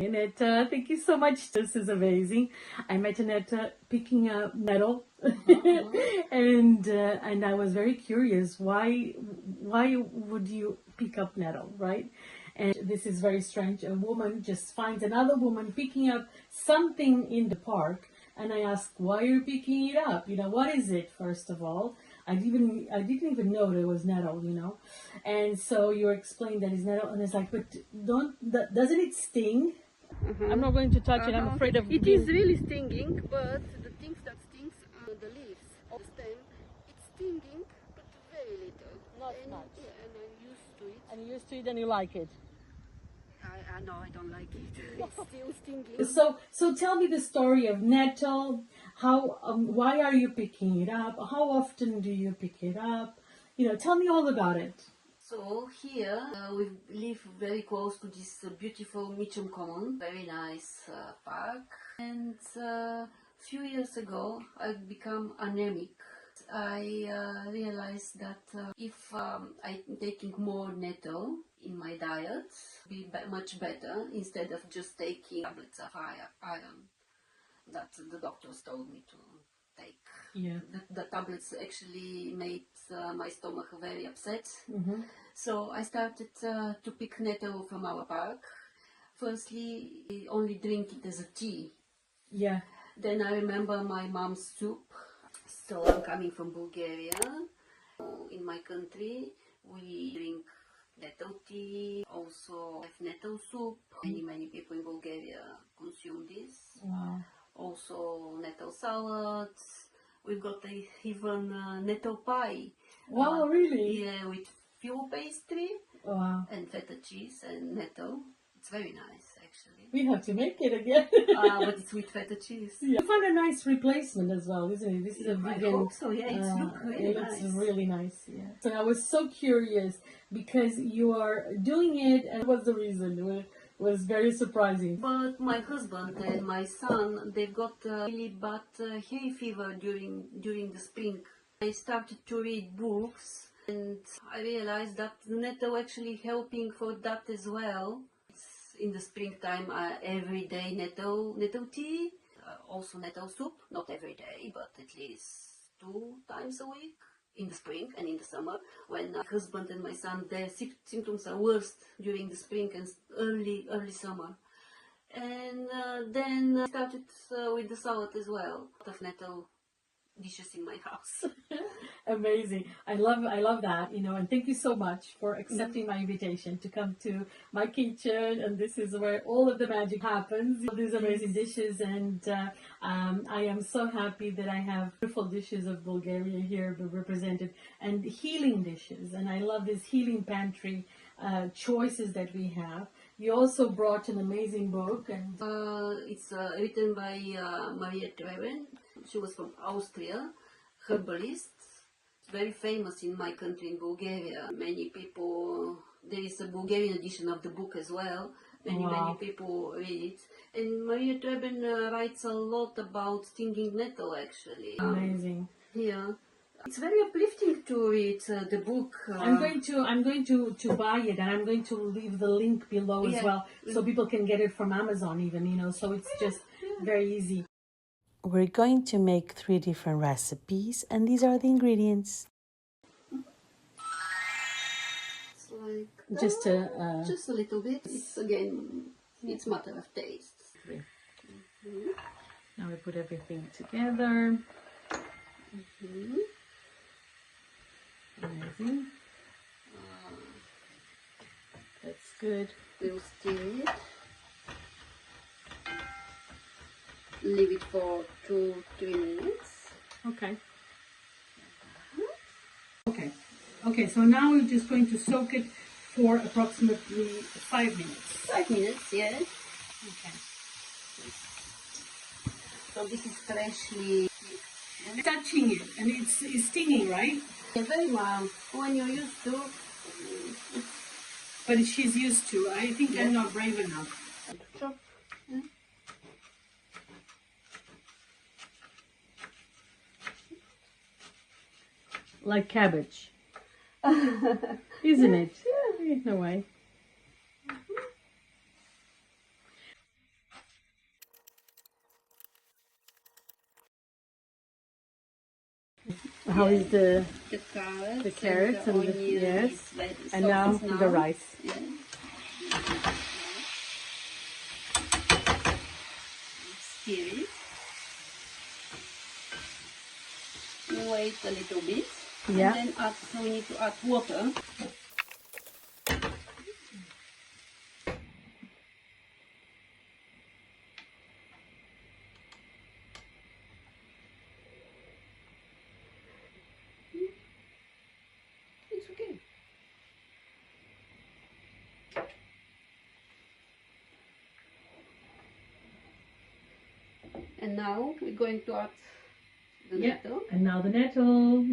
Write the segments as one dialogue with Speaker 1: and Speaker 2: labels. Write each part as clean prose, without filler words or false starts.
Speaker 1: Aneta, thank you so much. This is amazing. I met Aneta picking up nettle, and I was very curious. Why would you pick up nettle, right? And this is very strange. A woman just finds another woman picking up something in the park, and I asked, "Why are you picking it up? What is it?" First of all, I didn't even know there was nettle. And so you explained that it's nettle, and it's like, but doesn't it sting? I'm not going to touch it. I'm afraid of
Speaker 2: it. Is really stinging, but the things that stings are the leaves of the stem. It's stinging, but very little.
Speaker 1: Not much.
Speaker 2: Yeah, and I'm used to it.
Speaker 1: And you're used to it and you like it.
Speaker 2: I know I don't like it. It's still stinging.
Speaker 1: So tell me the story of nettle. Why are you picking it up? How often do you pick it up? Tell me all about it.
Speaker 2: So here we live very close to this beautiful Mitcham Common, very nice park. And few years ago I become anemic. I realized that if I'm taking more nettle in my diet, be much better instead of just taking tablets of iron that the doctors told me to take.
Speaker 1: Yeah.
Speaker 2: The tablets actually made my stomach very upset.
Speaker 1: Mm-hmm.
Speaker 2: So I started to pick nettle from our park. Firstly, I only drink it as a tea.
Speaker 1: Yeah.
Speaker 2: Then I remember my mom's soup. So I'm coming from Bulgaria. In my country, we drink nettle tea, also have nettle soup. Many people in Bulgaria consume this.
Speaker 1: Wow.
Speaker 2: Also nettle salads. We've got even nettle pie.
Speaker 1: Wow, really?
Speaker 2: Yeah, with fuel pastry.
Speaker 1: Wow.
Speaker 2: And feta cheese and nettle. It's very nice, actually.
Speaker 1: We have to make it again.
Speaker 2: But it's with feta cheese.
Speaker 1: Yeah. You find a nice replacement as well, isn't it? This is a vegan.
Speaker 2: I hope so, yeah. It looks
Speaker 1: really nice. Yeah. So I was so curious because you are doing it, and what's the reason? It was very surprising.
Speaker 2: But my husband and my son, they've got really bad hay fever during the spring. I started to read books, and I realized that nettle actually helping for that as well. It's in the springtime, every day nettle tea, also nettle soup, not every day, but at least 2 times a week. In the spring and in the summer, when my husband and my son, their symptoms are worst during the spring and early summer. And then I started with the salad as well. A lot of nettle dishes in my house.
Speaker 1: Amazing. I love that, and thank you so much for accepting my invitation to come to my kitchen, and this is where all of the magic happens. These amazing dishes, and I am so happy that I have beautiful dishes of Bulgaria here represented, and healing dishes, and I love this healing pantry choices that we have. You also brought an amazing book, and
Speaker 2: it's written by Maria Treven. She was from Austria, herbalist, very famous in my country, in Bulgaria. Many people, there is a Bulgarian edition of the book as well. Many people read it. And Maria Treven writes a lot about stinging nettle, actually.
Speaker 1: Amazing.
Speaker 2: Yeah. It's very uplifting to read the book.
Speaker 1: I'm going to buy it, and I'm going to leave the link below as well, so people can get it from Amazon even, so it's just very easy. We're going to make 3 different recipes, and these are the ingredients.
Speaker 2: It's like
Speaker 1: just
Speaker 2: a little bit. It's it's matter of taste.
Speaker 1: Now we put everything together. Amazing. That's good.
Speaker 2: We'll stir it. Leave it for 2-3 minutes.
Speaker 1: Okay. Okay, so now we're just going to soak it for approximately 5 minutes.
Speaker 2: 5 minutes, yes.
Speaker 1: Okay.
Speaker 2: So this is freshly
Speaker 1: touching it, and it's stinging, right?
Speaker 2: Yeah, very mild. When you're used to.
Speaker 1: But she's used to. I think I'm not brave enough.
Speaker 2: So,
Speaker 1: like cabbage, isn't it? Yeah, in a way. How is the
Speaker 2: carrots
Speaker 1: and
Speaker 2: the onion
Speaker 1: yes,
Speaker 2: is very
Speaker 1: and now
Speaker 2: soft
Speaker 1: the rice.
Speaker 2: Yeah. Stir it. Wait a little bit.
Speaker 1: Yeah.
Speaker 2: And then we need to add water. It's okay. And now we're going to add the nettle.
Speaker 1: And now the nettle.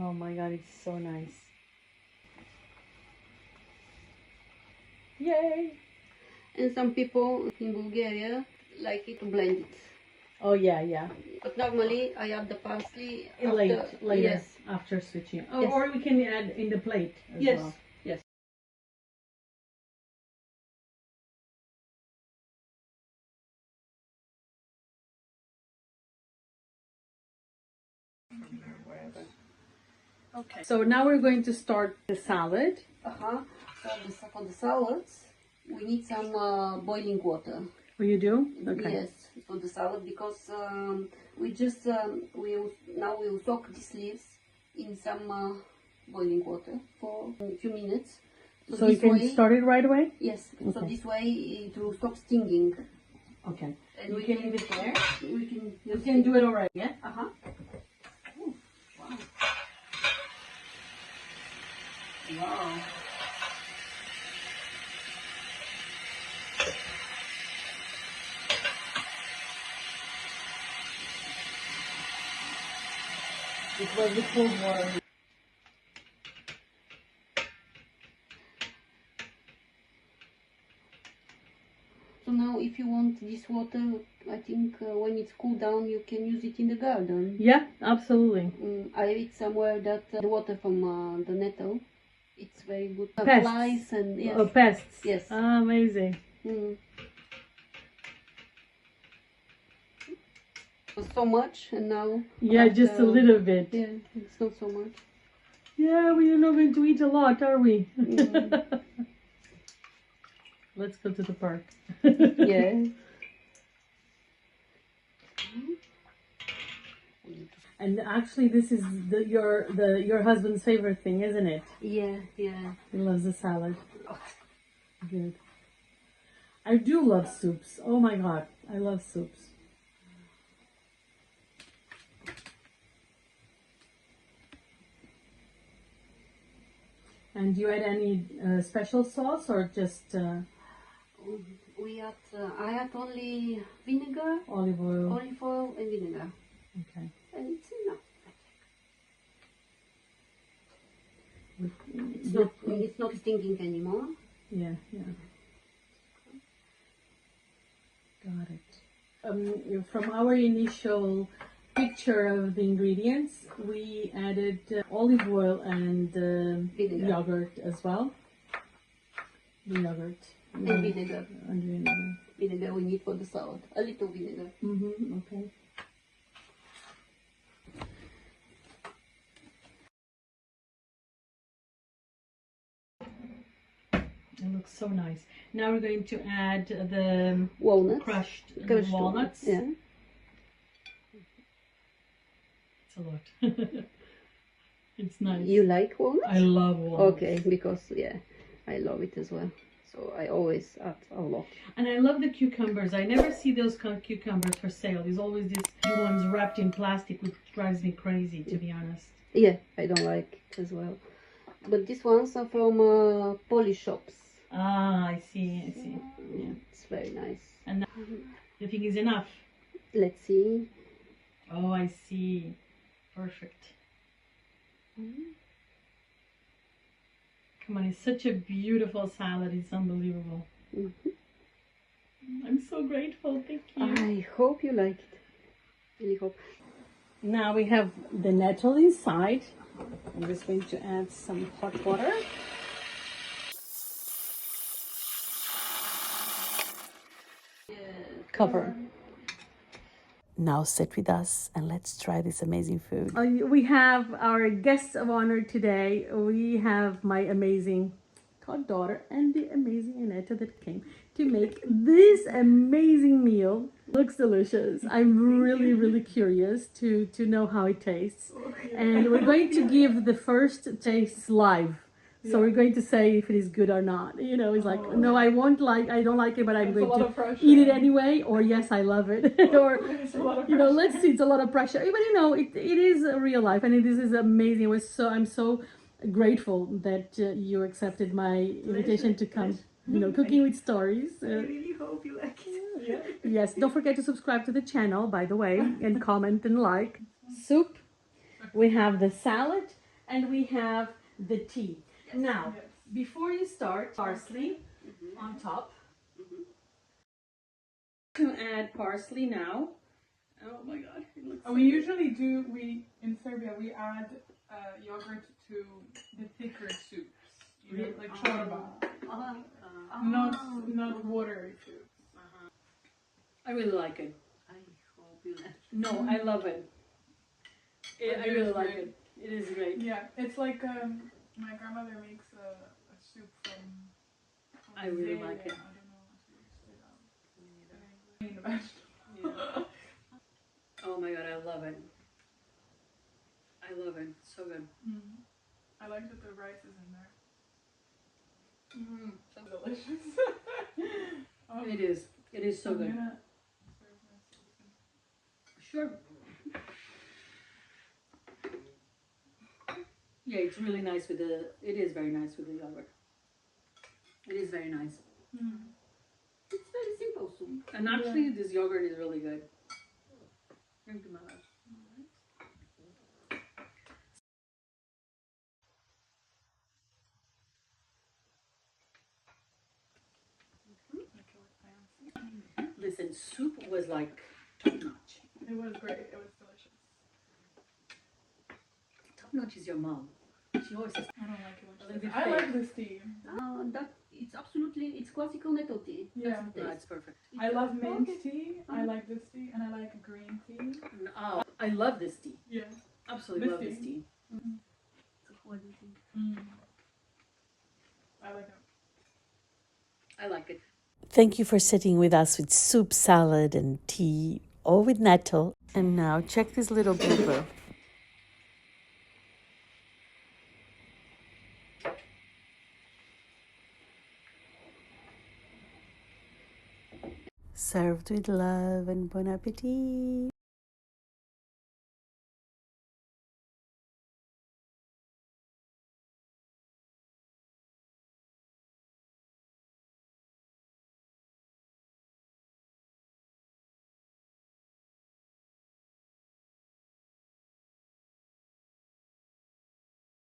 Speaker 1: Oh my god, it's so nice. Yay!
Speaker 2: And some people in Bulgaria like it to blend it.
Speaker 1: Oh yeah, yeah.
Speaker 2: But normally I add the parsley
Speaker 1: Later,
Speaker 2: Yes.
Speaker 1: after switching. Oh,
Speaker 2: Yes.
Speaker 1: or we can add in the plate as
Speaker 2: Yes.
Speaker 1: well.
Speaker 2: Yes.
Speaker 1: Okay. So now we're going to start the salad.
Speaker 2: So for the salads, we need some boiling water.
Speaker 1: Oh, you do? Okay.
Speaker 2: Yes, for the salad because we just we'll soak these leaves in some boiling water for a few minutes.
Speaker 1: So you can start it right away?
Speaker 2: Yes.
Speaker 1: Okay.
Speaker 2: So this way it will stop stinging.
Speaker 1: Okay.
Speaker 2: And
Speaker 1: we can leave it there.
Speaker 2: We
Speaker 1: can do it already, yeah?
Speaker 2: Ooh, wow. Wow.
Speaker 1: It was the cold water.
Speaker 2: So now if you want this water, I think when it's cooled down, you can use it in the garden.
Speaker 1: Yeah, absolutely.
Speaker 2: I read somewhere that the water from the nettle, it's very good for
Speaker 1: Pests.
Speaker 2: flies and yes.
Speaker 1: Oh, pests.
Speaker 2: Yes.
Speaker 1: Ah, amazing.
Speaker 2: So much, and now
Speaker 1: Yeah, just a little bit.
Speaker 2: Yeah, it's not so much.
Speaker 1: Yeah, we're not going to eat a lot, are we? Let's go to the park.
Speaker 2: Yeah.
Speaker 1: And actually, this is your husband's favorite thing, isn't it?
Speaker 2: Yeah, yeah.
Speaker 1: He loves the salad. Good. I do love soups. Oh my god, I love soups. And do you add any special sauce or just
Speaker 2: I add only vinegar,
Speaker 1: olive oil?
Speaker 2: olive oil and vinegar.
Speaker 1: Okay.
Speaker 2: And it's enough. It's not stinging anymore.
Speaker 1: Yeah, yeah. Got it. From our initial picture of the ingredients, we added olive oil and yogurt as well. The yogurt.
Speaker 2: And vinegar.
Speaker 1: And vinegar.
Speaker 2: Vinegar we need for the salad. A little vinegar.
Speaker 1: Okay. It looks so nice. Now we're going to add the
Speaker 2: walnuts.
Speaker 1: Crushed
Speaker 2: walnuts. Yeah.
Speaker 1: It's a lot. It's nice.
Speaker 2: You like walnuts?
Speaker 1: I love walnuts.
Speaker 2: Okay, because yeah, I love it as well. So I always add a lot.
Speaker 1: And I love the cucumbers. I never see those cucumbers for sale. There's always these ones wrapped in plastic, which drives me crazy, to be honest.
Speaker 2: Yeah, I don't like it as well. But these ones are from Polish shops.
Speaker 1: Ah, I see, I see. Yeah.
Speaker 2: It's very nice.
Speaker 1: And you think is enough?
Speaker 2: Let's see.
Speaker 1: Oh, I see. Perfect. Come on, it's such a beautiful salad. It's unbelievable. I'm so grateful. Thank you.
Speaker 2: I hope you like it. Really hope.
Speaker 1: Now we have the nettle inside. I'm just going to add some hot water. cover. Now sit with us and let's try this amazing food. We have our guests of honor today. We have my amazing goddaughter and the amazing Aneta that came to make this amazing meal. Looks delicious. I'm really curious to know how it tastes. And we're going to give the first taste live. So we're going to say if it is good or not. You know, it's like, no, I don't like it, but I'm going to eat it anyway. Or yes, I love it. Or, you know, let's see, it's a lot of pressure. But you know, it is a real life, and this is amazing. I'm so grateful that you accepted my invitation to come. You know, cooking with stories.
Speaker 2: I really hope you like it.
Speaker 1: Yes, don't forget to subscribe to the channel, by the way, and comment and like. Soup, we have the salad, and we have the tea. Now, before you start, parsley on top. To add parsley now. Oh my god, it looks so
Speaker 3: We usually do, in Serbia, we add yogurt to the thicker soups. You know, like chorba. Not watery soups.
Speaker 1: I really like it.
Speaker 2: I hope you like it.
Speaker 1: No, I love it. I really like it. It is great.
Speaker 3: Yeah, it's like my grandmother makes a soup from
Speaker 1: I really like it.
Speaker 3: I don't know how to say that.
Speaker 1: Yeah. Oh my god, I love it. I love it. So good.
Speaker 3: I like that the rice is in there.
Speaker 1: So
Speaker 3: Delicious.
Speaker 1: It is. It is so good. Sure. Yeah, it's really nice with the. It is very nice with the yogurt. It is very nice.
Speaker 2: It's very simple soup.
Speaker 1: And actually, this yogurt is really good. Thank you, my love. Listen, soup was like top notch.
Speaker 3: It was great. It was delicious.
Speaker 1: Top notch is your mom. She always says,
Speaker 3: I don't like it.
Speaker 1: A little bit
Speaker 3: I
Speaker 1: fake.
Speaker 3: like this tea.
Speaker 2: It's classical nettle tea.
Speaker 3: Yeah.
Speaker 2: That's the
Speaker 1: no,
Speaker 2: taste.
Speaker 1: it's perfect.
Speaker 3: I love mint tea. I like this tea, and I like green tea.
Speaker 1: Oh, I love this tea.
Speaker 3: Yeah.
Speaker 1: Absolutely
Speaker 3: This
Speaker 1: love this
Speaker 3: tea.
Speaker 1: tea.
Speaker 2: So what do you think?
Speaker 3: I like it.
Speaker 1: I like it. Thank you for sitting with us with soup, salad, and tea, all with Nettle. And now check this little blooper. Served with love and bon appetit.